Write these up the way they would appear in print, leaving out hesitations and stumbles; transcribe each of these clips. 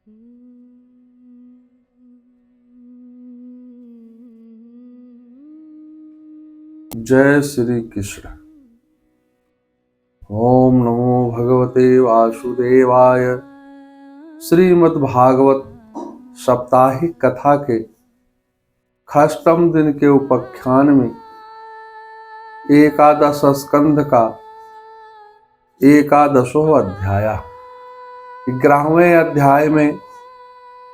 जय श्री कृष्ण। ओम नमो भगवते वासुदेवाय। श्रीमद् भागवत साप्ताहिक कथा के 6वें दिन के उपाख्यान में एकादश स्कंध का 11वां अध्याय। 11वें अध्याय में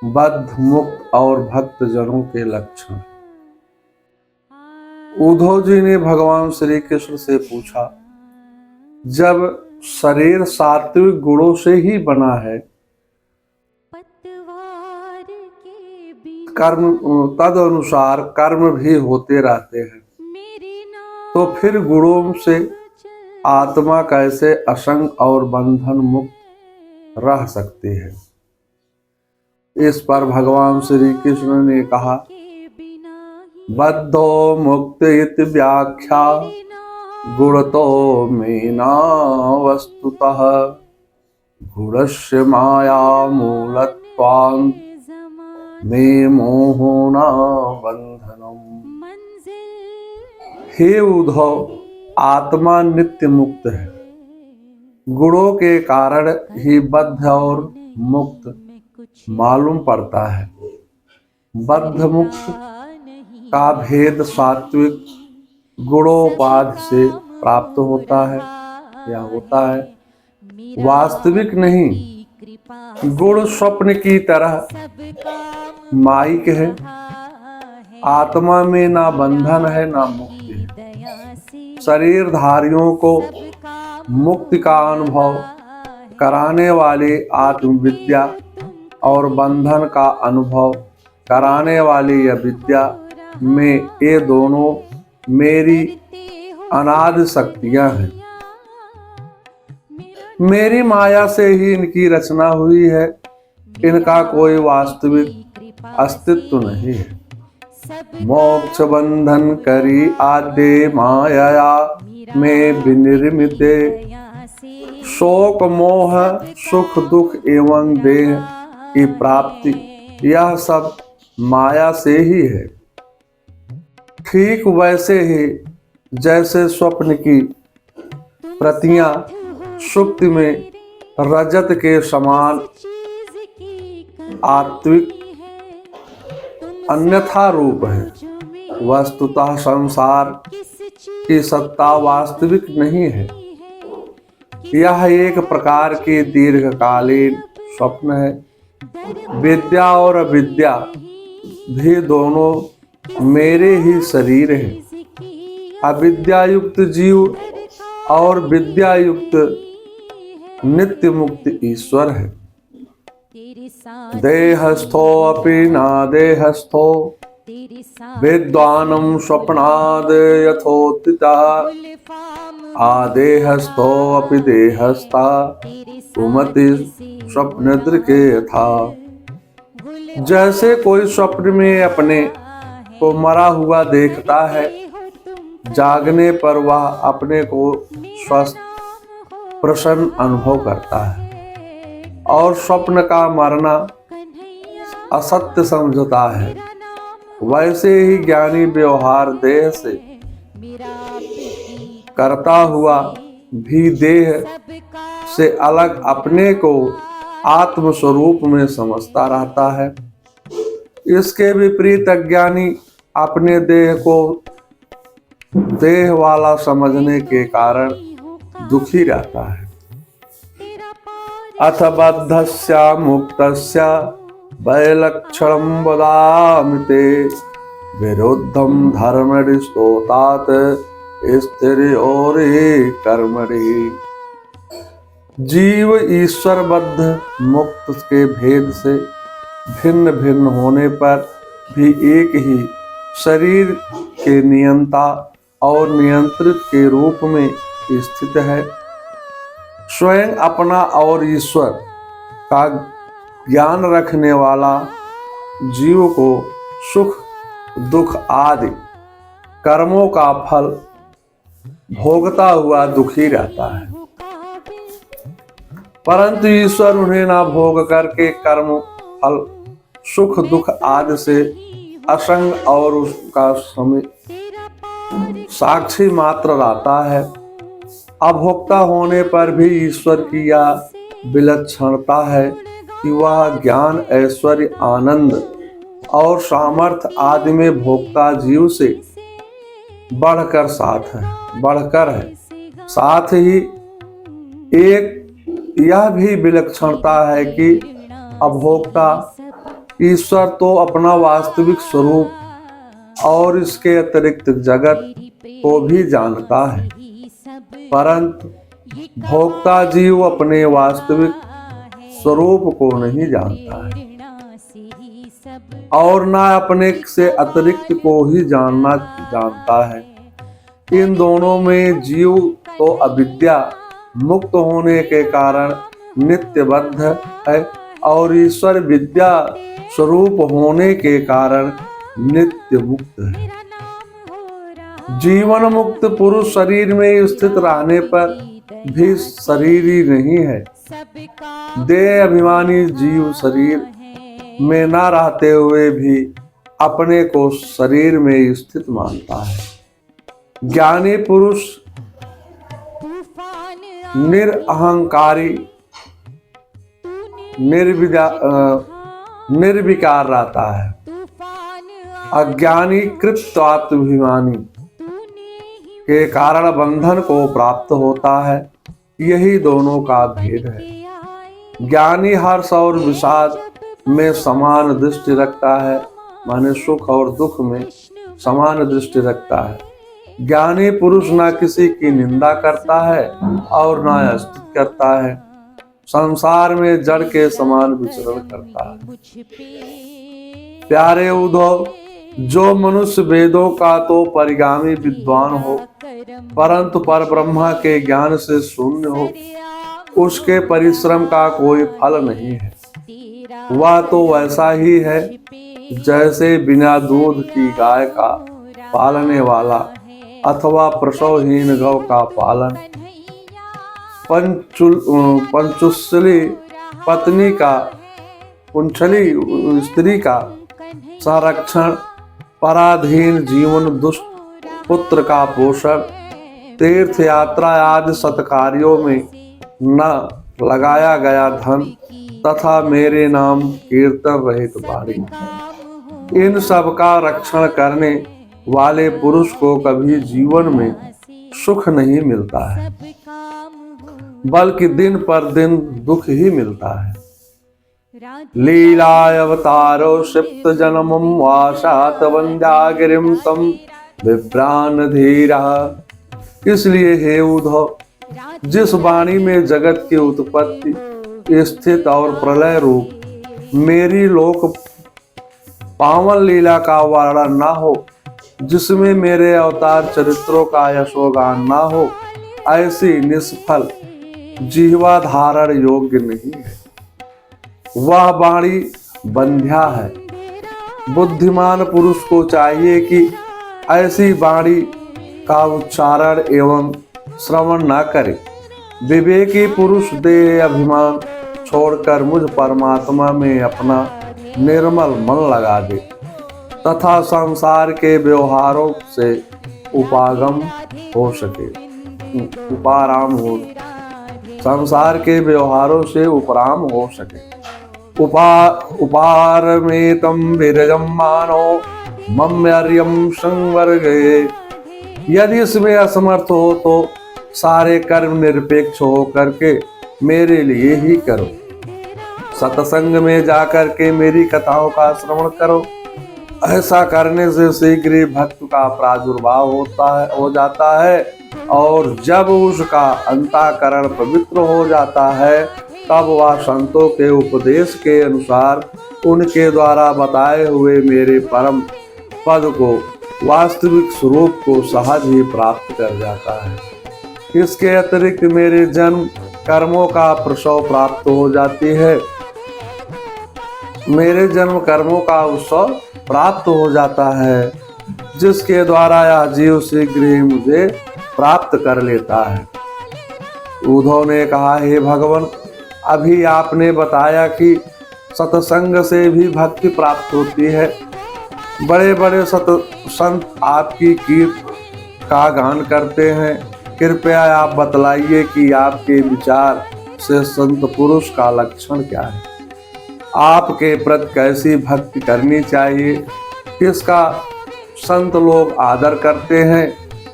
बद्ध, मुक्त और भक्त जनों के लक्षण। उद्धव जी ने भगवान श्री कृष्ण से पूछा, जब शरीर सात्विक गुणों से ही बना है, कर्म तद अनुसार कर्म भी होते रहते हैं, तो फिर गुणों से आत्मा कैसे असंग और बंधन मुक्त रह सकती है। इस पर भगवान श्री कृष्ण ने कहा, बद्धो मुक्त इति व्याख्या गुणतो मेना वस्तुतः गुणस्य माया मूलत्वान् मे मोहो न बंधनम्। हे उद्धव, आत्मा नित्य मुक्त है। गुणों के कारण ही बद्ध और मुक्त मालूम पड़ता है। बद्ध मुक्त का भेद सात्विक गुणोपाधि से प्राप्त होता है या होता है, वास्तविक नहीं। गुण स्वप्न की तरह मायिक है। आत्मा में ना बंधन है ना मुक्ति है। शरीरधारियों को मुक्ति का अनुभव कराने वाली आत्मविद्या और बंधन का अनुभव कराने वाली यह विद्या में ये दोनों मेरी अनादि शक्तियां हैं। मेरी माया से ही इनकी रचना हुई है। इनका कोई वास्तविक अस्तित्व नहीं है। मोक्ष बंधन करी आद्य माया में विनिर्मिते। शोक मोह सुख दुख एवं देह की प्राप्ति, यह सब माया से ही है। ठीक वैसे ही जैसे स्वप्न की प्रतियां सुप्ति में रजत के समान आत्विक अन्यथा रूप है, वस्तुतः संसार की सत्ता वास्तविक नहीं है। यह एक प्रकार की दीर्घकालीन स्वप्न है। विद्या और अविद्या भी दोनों मेरे ही शरीर है। अविद्या युक्त जीव और विद्या युक्त नित्य मुक्त ईश्वर है। देहस्थो अपि न देहस्थो विद्वानं स्वप्नाद यथोत्थितः। आदेहस्थो अपि देहस्था कुमति स्वप्नदृके यथा। जैसे कोई स्वप्न में अपने को मरा हुआ देखता है, जागने पर वह अपने को स्वस्थ प्रसन्न अनुभव करता है और स्वप्न का मरना असत्य समझता है। वैसे ही ज्ञानी व्यवहार देह से करता हुआ भी देह से अलग अपने को आत्म स्वरूप में समझता रहता है। इसके विपरीत अज्ञानी अपने देह को देह वाला समझने के कारण दुखी रहता है। अथ बद्धस्य मुक्तस्य वैलक्षणं वदामि ते। विरुद्धं धर्मरिष्टोतात स्थिर्योरि कर्मणि। जीव ईश्वर बद्ध मुक्त के भेद से भिन्न भिन्न होने पर भी एक ही शरीर के नियंता और नियंत्रित के रूप में स्थित है। स्वयं अपना और ईश्वर का ज्ञान रखने वाला जीव को सुख दुख आदि कर्मों का फल भोगता हुआ दुखी रहता है, परंतु ईश्वर उन्हें ना भोग करके कर्म फल, सुख दुख आदि से असंग और उसका समय साक्षी मात्र रहता है। अभोक्ता होने पर भी ईश्वर की यह विलक्षणता है कि वह ज्ञान, ऐश्वर्य, आनंद और सामर्थ्य आदि में भोक्ता जीव से बढ़कर है। साथ ही एक यह भी विलक्षणता है कि अभोक्ता ईश्वर तो अपना वास्तविक स्वरूप और इसके अतिरिक्त जगत को भी जानता है, परंतु भोक्ता जीव अपने वास्तविक स्वरूप को नहीं जानता है और न अपने से अतिरिक्त को ही जानता है। इन दोनों में जीव तो अविद्या मुक्त होने के कारण नित्यबद्ध है और ईश्वर विद्या स्वरूप होने के कारण नित्य मुक्त है। जीवन मुक्त पुरुष शरीर में स्थित रहने पर भी शरीर ही नहीं है। देह अभिमानी जीव शरीर में न रहते हुए भी अपने को शरीर में स्थित मानता है। ज्ञानी पुरुष निरअहंकारी निर्विकार रहता है। अज्ञानी कृत्वात्माभिमानी के कारण बंधन को प्राप्त होता है। यही दोनों का भेद है। ज्ञानी हर्ष और विषाद में समान दृष्टि रखता है, माने सुख और दुख में समान दृष्टि रखता है। ज्ञानी पुरुष ना किसी की निंदा करता है और ना स्तुति करता है। संसार में जड़ के समान विचरण करता है। प्यारे उद्धव, जो मनुष्य वेदों का तो परिगामी विद्वान हो परंतु पर ब्रह्मा के ज्ञान से शून्य हो, उसके परिश्रम का कोई फल नहीं है। वह तो वैसा ही है जैसे बिना दूध की गाय का पालने वाला अथवा प्रसवहीन गौ का पालन, पंचुसली पत्नी का पुंछली स्त्री का संरक्षण, पराधीन जीवन, दुष्ट पुत्र का पोषण, तीर्थ यात्रा आदि सत्कार्यों में न लगाया गया धन तथा मेरे नाम कीर्तन रहित वाणी, इन सब का रक्षण करने वाले पुरुष को कभी जीवन में सुख नहीं मिलता है, बल्कि दिन पर दिन दुख ही मिलता है। लीलाय अवतारो क्षिप्त जन्मं वासात वंद्यागिरिम तम विभ्रान धीरः। इसलिए हे उद्धव, जिस वाणी में जगत की उत्पत्ति, स्थित और प्रलय रूप मेरी लोक पावन लीला का वर्णन न हो, जिसमें मेरे अवतार चरित्रों का यशोगान न हो, ऐसी निष्फल जीवा धारण योग्य नहीं है। वह वाणी बंध्या है। बुद्धिमान पुरुष को चाहिए कि ऐसी वाणी का उच्चारण एवं श्रवण न करे। विवेकी पुरुष देह अभिमान छोड़कर मुझ परमात्मा में अपना निर्मल मन लगा दे तथा संसार के व्यवहारों से उपाराम संसार के व्यवहारों से उपराम हो सके। उपारमेतम विरजम मानो मम्यर्यम संवर्गे। यदि इसमें असमर्थ हो तो सारे कर्म निरपेक्ष हो करके मेरे लिए ही करो। सत्संग में जाकर के मेरी कथाओं का श्रवण करो। ऐसा करने से शीघ्र ही भक्त का प्रादुर्भाव हो जाता है और जब उसका अंतःकरण पवित्र हो जाता है तब वह संतों के उपदेश के अनुसार उनके द्वारा बताए हुए मेरे परम पद को, वास्तविक स्वरूप को सहज ही प्राप्त कर जाता है। इसके अतिरिक्त मेरे जन्म कर्मों का प्रसव प्राप्त हो जाती है। मेरे जन्म कर्मों का उत्सव प्राप्त हो जाता है, जिसके द्वारा यह जीव शीघ्र ही मुझे प्राप्त कर लेता है। उद्धव ने कहा, हे भगवान, अभी आपने बताया कि सत्संग से भी भक्ति प्राप्त होती है। बड़े बड़े संत आपकी कीर्त का गान करते हैं। कृपया आप बतलाइए कि आपके विचार से संत पुरुष का लक्षण क्या है, आपके प्रति कैसी भक्ति करनी चाहिए, किसका संत लोग आदर करते हैं।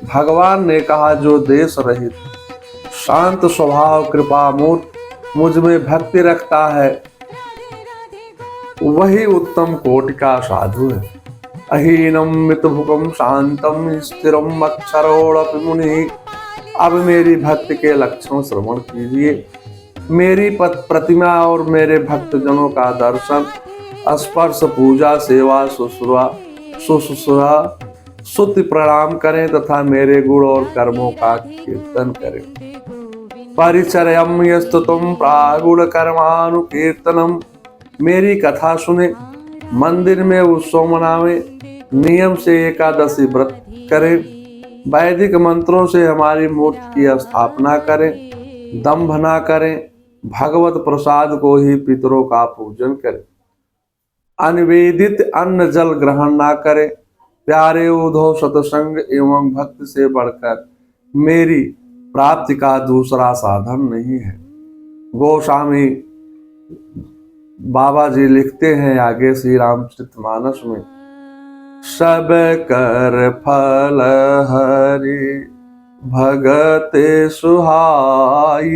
भगवान ने कहा, जो देश रहित शांत स्वभाव कृपा मूर्त मुझ में भक्ति रखता है, वही उत्तम कोटि का साधु है। अहीनम मितभुकम शांतम स्थिरम अक्षरोड़पि मुनि। अब मेरी भक्ति के लक्षण श्रवण कीजिए। मेरी प्रतिमा और मेरे भक्तजनों का दर्शन, स्पर्श, पूजा, सेवा, शुश्रूषा, स्तुति, प्रणाम करें तथा मेरे गुण और कर्मों का कीर्तन करें। परिचर्यम यस्तुतम प्रागुण कर्मानुकीर्तनम। मेरी कथा सुने, मंदिर में उत्सव मनावे, नियम से एकादशी व्रत करें, वैदिक मंत्रों से हमारी मूर्ति की स्थापना करें, दंभ न करें, भगवत प्रसाद को ही पितरों का पूजन करें, अनिवेदित अन्न जल ग्रहण ना करें। प्यारे उद्धव, सत्संग एवं भक्ति से बढ़कर मेरी प्राप्ति का दूसरा साधन नहीं है। गोस्वामी बाबा जी लिखते हैं आगे श्री रामचरितमानस में, सब कर फल हरि भगते सुहाई,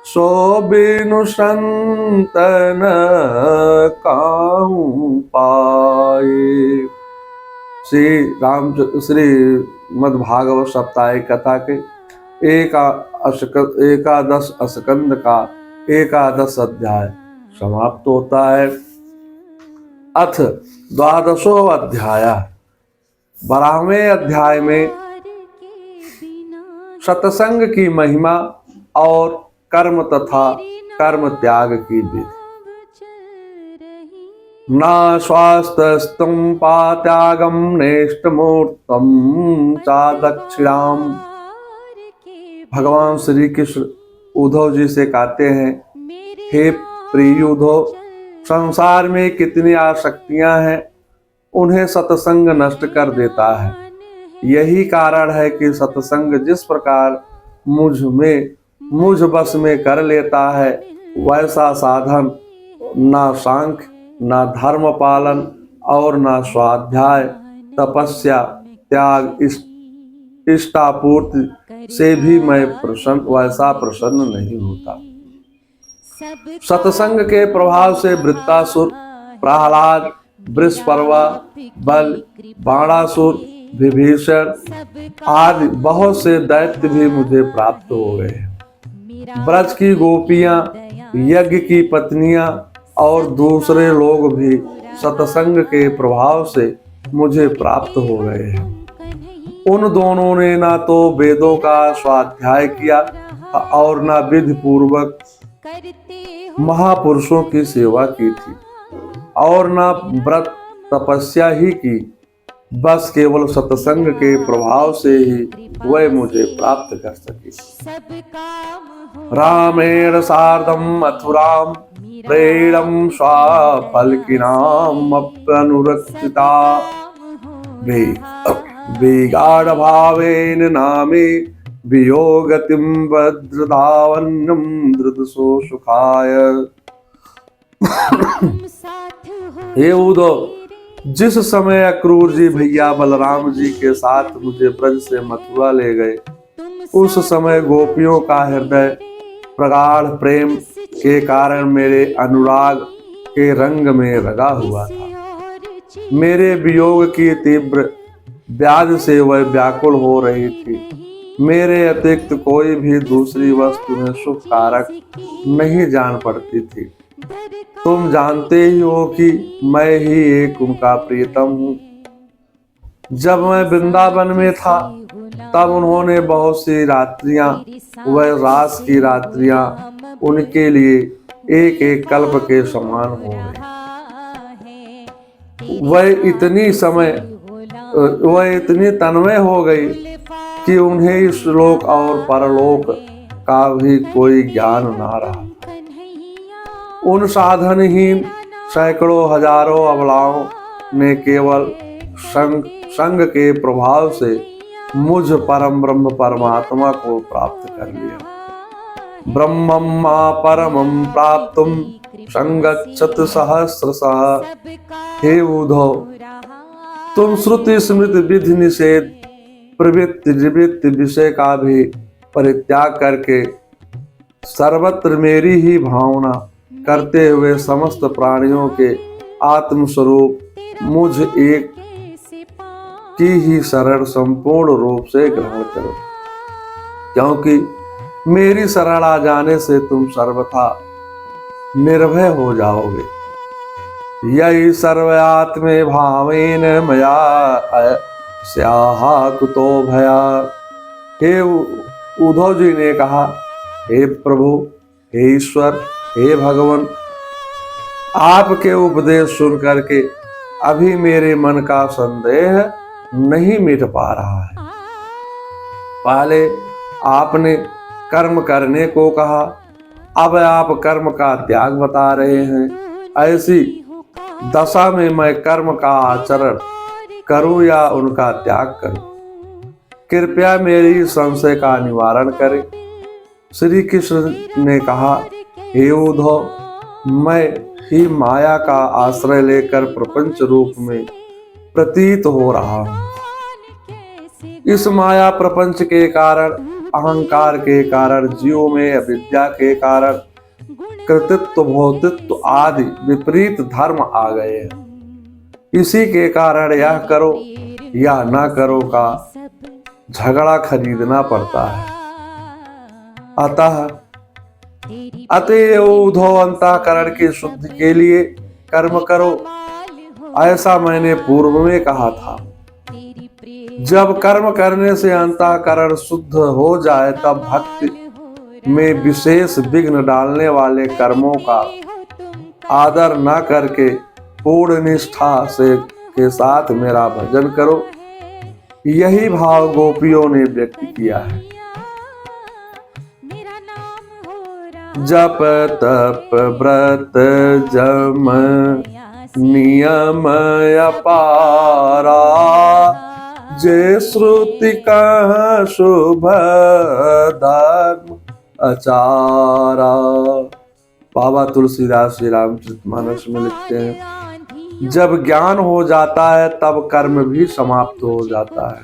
सो बिनु संतन काहू पाए। श्रीमद् भागवत साप्ताहिक कथा के एकादश स्कंद का एकादश अध्याय समाप्त होता है। अथ द्वादशो अध्याय। 12वें अध्याय में सत्संग की महिमा और कर्म तथा कर्म त्याग की विधि। न स्वास्थ्यस्तम पात्यागम नेष्टमूर्तम चा दक्षिणाम। भगवान श्री कृष्ण उद्धव जी से कहते हैं, हे प्रिय उद्धव, संसार में कितनी आसक्तियां हैं, उन्हें सत्संग नष्ट कर देता है। यही कारण है कि सत्संग जिस प्रकार मुझ बस में कर लेता है, वैसा साधन ना सांख्य, ना धर्म पालन और ना स्वाध्याय, तपस्या, त्याग, इष्टापूर्ति से भी मैं वैसा प्रसन्न नहीं होता। सत्संग के प्रभाव से वृत्तासुर, प्रहलाद, वृषपर्वा, बल, बाणासुर, विभीषण आदि बहुत से दैत्य भी मुझे प्राप्त हो गए। ब्रज की गोपियां, यज्ञ की पत्नियां और दूसरे लोग भी सत्संग के प्रभाव से मुझे प्राप्त हो गए हैं। उन दोनों ने ना तो वेदों का स्वाध्याय किया और ना विधि पूर्वक महापुरुषों की सेवा की थी और ना व्रत तपस्या ही की, बस केवल सत्संग के प्रभाव से ही वह मुझे प्राप्त कर सके। रामेण सार्धम मथुराम प्रेणम स्वाफल्किनाम अपनुरक्षिता वेगाढ़ भावेन नामे वियोगतिम वज्रधावन्यम धृतसो सुखाय। हे उद्धव, जिस समय अक्रूर जी भैया बलराम जी के साथ मुझे ब्रज से मथुरा ले गए, उस समय गोपियों का हृदय प्रगाढ़ प्रेम के कारण मेरे अनुराग के रंग में रंगा हुआ था। मेरे वियोग की तीव्र व्याधि से वह व्याकुल हो रही थी। मेरे अतिरिक्त कोई भी दूसरी वस्तु में सुख कारक नहीं जान पड़ती थी। तुम जानते ही हो कि मैं ही एक उनका प्रियतम हूँ। जब मैं वृंदावन में था, तब उन्होंने बहुत सी रात्रियां, वह रास की रात्रियां उनके लिए एक एक कल्प के समान हो गई। वह इतनी तन्मय हो गई कि उन्हें इस लोक और परलोक का भी कोई ज्ञान ना रहा। उन साधनहीन सैकड़ों हजारों अबलाओं ने केवल संग के प्रभाव से मुझ परम ब्रह्म परमात्मा को प्राप्त कर लिया। ब्रह्मम मा परमं प्राप्तुम संगच्छत सहस्रशः। हे उद्धव, तुम श्रुति स्मृति विधि निषेध प्रवृत्ति निवृत्ति विषय का भी परित्याग करके सर्वत्र मेरी ही भावना करते हुए समस्त प्राणियों के आत्मस्वरूप मुझ एक की ही शरण संपूर्ण रूप से ग्रहण करो, क्योंकि मेरी शरण आ जाने से तुम सर्वथा निर्भय हो जाओगे। यही सर्वयात्मे भावेन मया स्याहा कुतो भया। हे उद्धव जी ने कहा, हे प्रभु, हे ईश्वर, हे भगवान, आपके उपदेश सुन करके अभी मेरे मन का संदेह नहीं मिट पा रहा है। पहले आपने कर्म करने को कहा, अब आप कर्म का त्याग बता रहे हैं। ऐसी दशा में मैं कर्म का आचरण करूं या उनका त्याग करूं? कृपया मेरी संशय का निवारण करें। श्री कृष्ण ने कहा, हे उद्धव, मैं ही माया का आश्रय लेकर प्रपंच रूप में प्रतीत हो रहा हूं। इस माया प्रपंच के कारण, अहंकार के कारण, जीवों में अविद्या के कारण कृतित्व भौतित्व आदि विपरीत धर्म आ गए हैं। इसी के कारण यह करो या न करो का झगड़ा खरीदना पड़ता है। अतएव उद्धव, अंतःकरण की शुद्धि के लिए कर्म करो, ऐसा मैंने पूर्व में कहा था। जब कर्म करने से अंतःकरण शुद्ध हो जाए, तब भक्ति में विशेष विघ्न डालने वाले कर्मों का आदर न करके पूर्ण निष्ठा से के साथ मेरा भजन करो। यही भाव गोपियों ने व्यक्त किया है। जप तप व्रत जम नियम अपारा, जे श्रुति का शुभ धर्म आचारा। बाबा तुलसीदास श्री रामचरितमानस में लिखते हैं, जब ज्ञान हो जाता है तब कर्म भी समाप्त हो जाता है।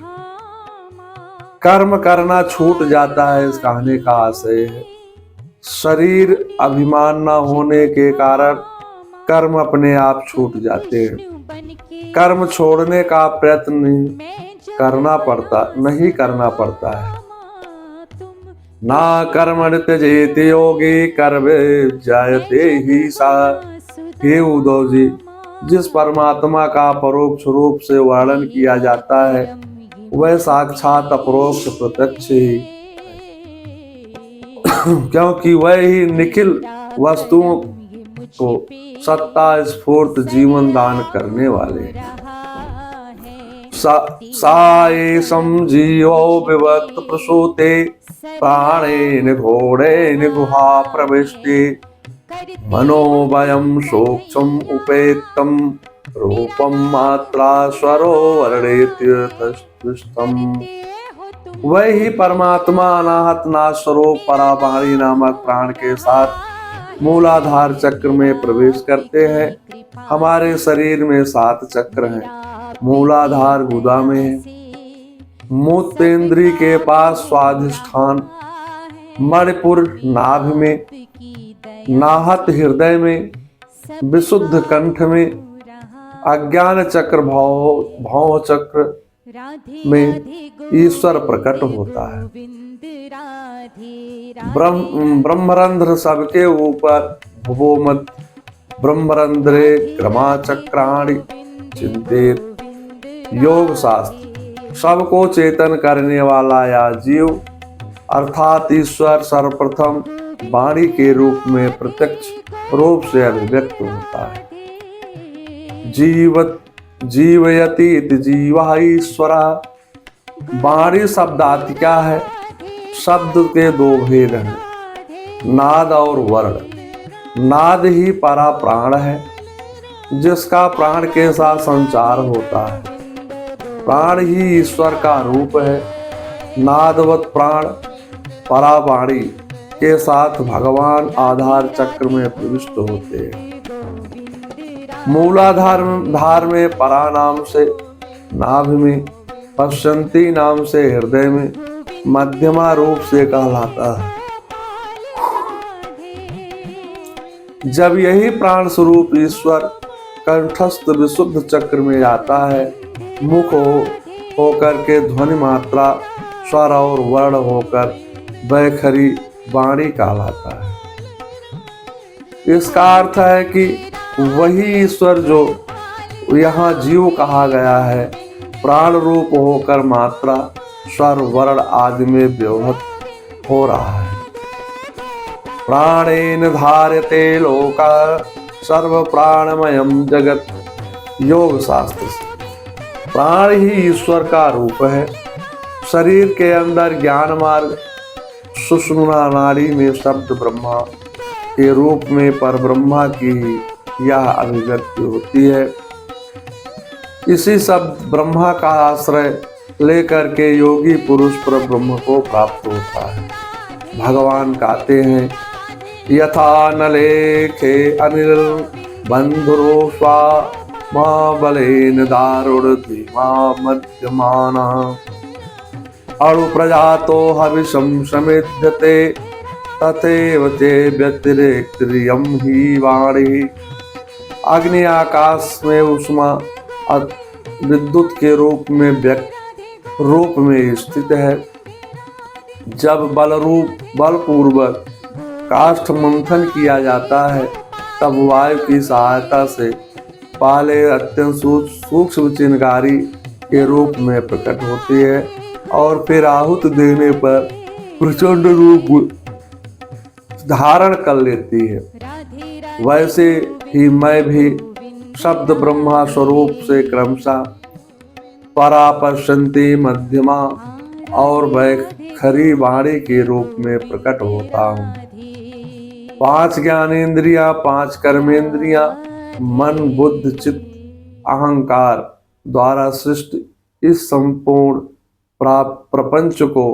कर्म करना छूट जाता है, इस कहने का आशय है। शरीर अभिमान न होने के कारण कर्म अपने आप छूट जाते हैं। कर्म छोड़ने का प्रयत्न नहीं करना पड़ता है। ना कर्म त्यजेत योगी कर्मे जायते ही सा। हे उद्धव जी, जिस परमात्मा का परोक्ष रूप से वर्णन किया जाता है, वह साक्षात अपरोक्ष प्रत्यक्ष ही, क्योंकि वह ही निखिल वस्तुओं को सत्ता स्फूर्त जीवन दान करने वाले। साये समजीवो विवत् प्रसूते, प्राणेन घोड़ेन गुहा प्रविष्टे, मनोभयं सूक्ष्म उपेतम रूपम मात्रा स्वरो वर्णेत्यर्थस्थम। वही परमात्मा अनाहत नाश स्वरूप पराबारी नामक प्राण के साथ मूलाधार चक्र में प्रवेश करते हैं। हमारे शरीर में 7 चक्र हैं। मूलाधार गुदा में है, मूत्रेंद्री के पास स्वाधिष्ठान, मणिपुर नाभि में, नाहत हृदय में, विशुद्ध कंठ में, अज्ञान चक्र भव चक्र में ईश्वर प्रकट होता है। ब्रह्मरंध्र सबके ऊपर भुवोमत ब्रह्मरंध्रे क्रमाचक्राणि चिंतित। योग शास्त्र सबको चेतन करने वाला या जीव अर्थात ईश्वर सर्वप्रथम वाणी के रूप में प्रत्यक्ष रूप से अभिव्यक्त होता है। जीवयति इति जीवा ईश्वरा। वाणी शब्दार्थ क्या है? शब्द के 2 भेद हैं, नाद और वर्ण। नाद ही परा प्राण है, जिसका प्राण के साथ संचार होता है। प्राण ही ईश्वर का रूप है। नादवत प्राण परावाणी के साथ भगवान आधार चक्र में प्रविष्ट होते हैं। मूलाधार में परा नाम से नाभि में, पश्चंती नाम से हृदय में, मध्यमा रूप से कहलाता है। जब यही प्राण स्वरूप ईश्वर कंठस्थ विशुद्ध चक्र में आता है, मुख होकर के ध्वनि मात्रा, स्वर और वर्ण होकर वैखरी वाणी कहलाता है। इसका अर्थ है कि वही ईश्वर जो यहाँ जीव कहा गया है, प्राण रूप होकर मात्रा, स्वर वर्ण आदि में व्यवहत हो रहा है। प्राणेन धार्यते लोकः सर्व प्राणमयम जगत। योग शास्त्र से प्राण ही ईश्वर का रूप है। शरीर के अंदर ज्ञान मार्ग सुषुम्ना नाड़ी में शब्द ब्रह्मा के रूप में पर ब्रह्मा की यह अभिव्यक्ति होती है। इसी शब्द ब्रह्मा का आश्रय लेकर के योगी पुरुष पर ब्रह्म को प्राप्त होता है। भगवान कहते हैं, यथा न लेखे अनिल बंधुरो स्वा मां बलेन दारुण धीमा मध्यमाना अणु प्रजातो हविषम समिध्यते तथैव ते व्यतिरेक्त्रियम ही वाणी। अग्नि आकाश में उष्मा विद्युत के रूप में स्थित है। जब बलपूर्वक काष्ठ मंथन किया जाता है, तब वायु की सहायता से पहले अत्यंत सूक्ष्म चिंगारी के रूप में प्रकट होती है और फिर आहुति देने पर प्रचंड रूप धारण कर लेती है। वैसे ही मैं भी शब्द ब्रह्मा स्वरूप से क्रमशः परा, पश्चंती, मध्यमा और वैखरी वाणी के रूप में प्रकट होता हूँ। 5 ज्ञानेंद्रियां, 5 कर्मेंद्रियां, मन, बुद्धि, चित्त, अहंकार द्वारा सृष्ट इस संपूर्ण प्रपंच को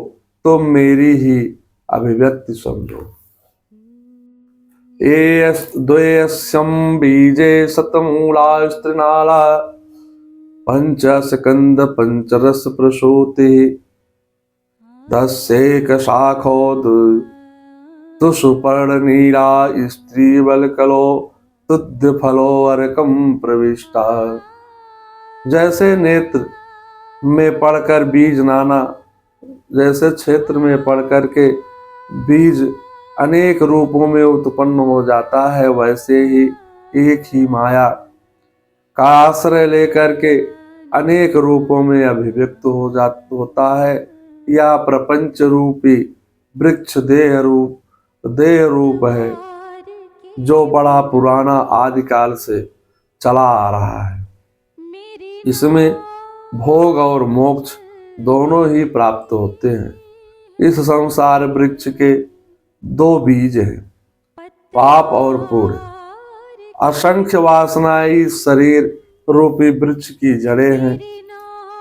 तुम मेरी ही अभिव्यक्ति समझो। द्वयस्यं बीजे शतमूला स्त्रीनाला पंचस्कंद पंचरस प्रसूति 10 शाखो सुपर्णनीला स्त्री बलकलो तुद्ध फलो अर्कम प्रविष्टा। जैसे नेत्र में पढ़कर बीज नाना, जैसे क्षेत्र में पढ़कर के बीज अनेक रूपों में उत्पन्न हो जाता है, वैसे ही एक ही माया का आश्रय लेकर के अनेक रूपों में अभिव्यक्त होता है। यह प्रपंच रूपी वृक्ष देह रूप है, जो बड़ा पुराना आदिकाल से चला आ रहा है। इसमें भोग और मोक्ष दोनों ही प्राप्त होते हैं। इस संसार वृक्ष के 2 बीज हैं, पाप और पुण्य। असंख्य वासनाएं इस शरीर रूपी वृक्ष की जड़ें हैं।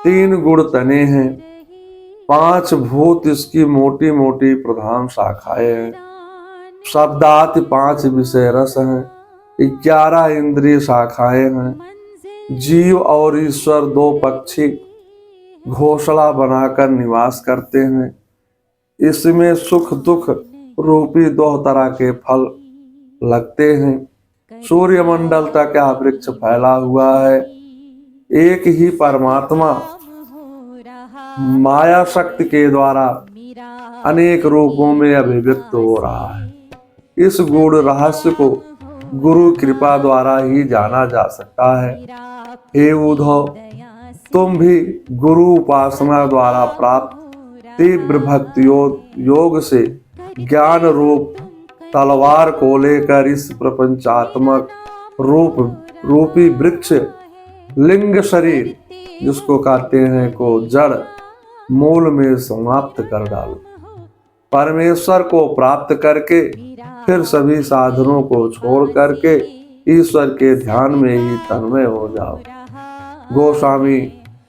3 गुण तने हैं, 5 भूत इसकी मोटी मोटी प्रधान शाखाएं हैं। शब्दाति 5 विषय रस हैं, 11 इंद्रिय शाखाएं हैं। जीव और ईश्वर 2 पक्षी घोंसला बनाकर निवास करते हैं। इसमें सुख दुख रूपी 2 तरह के फल लगते हैं। सूर्यमंडल तक यह वृक्ष फैला हुआ है। एक ही परमात्मा माया शक्ति के द्वारा अनेक रूपों में अभिव्यक्त हो रहा है। इस गूढ़ रहस्य को गुरु कृपा द्वारा ही जाना जा सकता है। हे उद्धव, तुम भी गुरु उपासना द्वारा प्राप्त तीव्र भक्ति योग से ज्ञान रूप तलवार को लेकर इस प्रपंचात्मक रूपी वृक्ष लिंग शरीर, जिसको कहते हैं, को जड़ मूल में समाप्त कर डालो। परमेश्वर को प्राप्त करके फिर सभी साधनों को छोड़ करके ईश्वर के ध्यान में ही तन्मय हो जाओ। गोस्वामी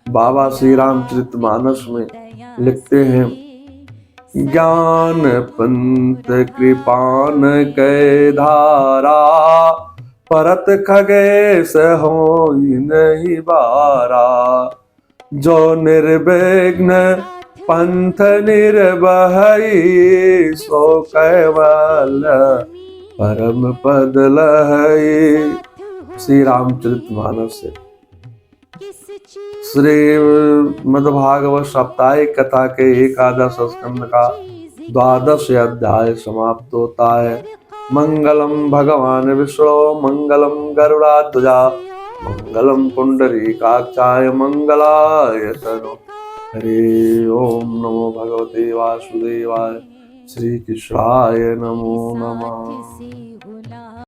बाबा श्री रामचरितमानस में लिखते हैं, ज्ञान पंत कृपान कै धारा, परत खगेश हो नहीं बारा। जो निर्विघ्न पंथ निर्भय, सो कैवल परम पद लहई। श्री रामचरितमानस से श्री मद्भागवत साप्ताहिक कथा के एकादश स्कंद का 12वां अध्याय समाप्त होता है। मंगलम भगवान विष्णु मंगलम गरुड़ाध्वजा मंगलम पुंडरीकाक्षाय मंगलाय तनो। हरि ओम नमो भगवते वासुदेवाय। श्री कृष्णाय नमो नमः।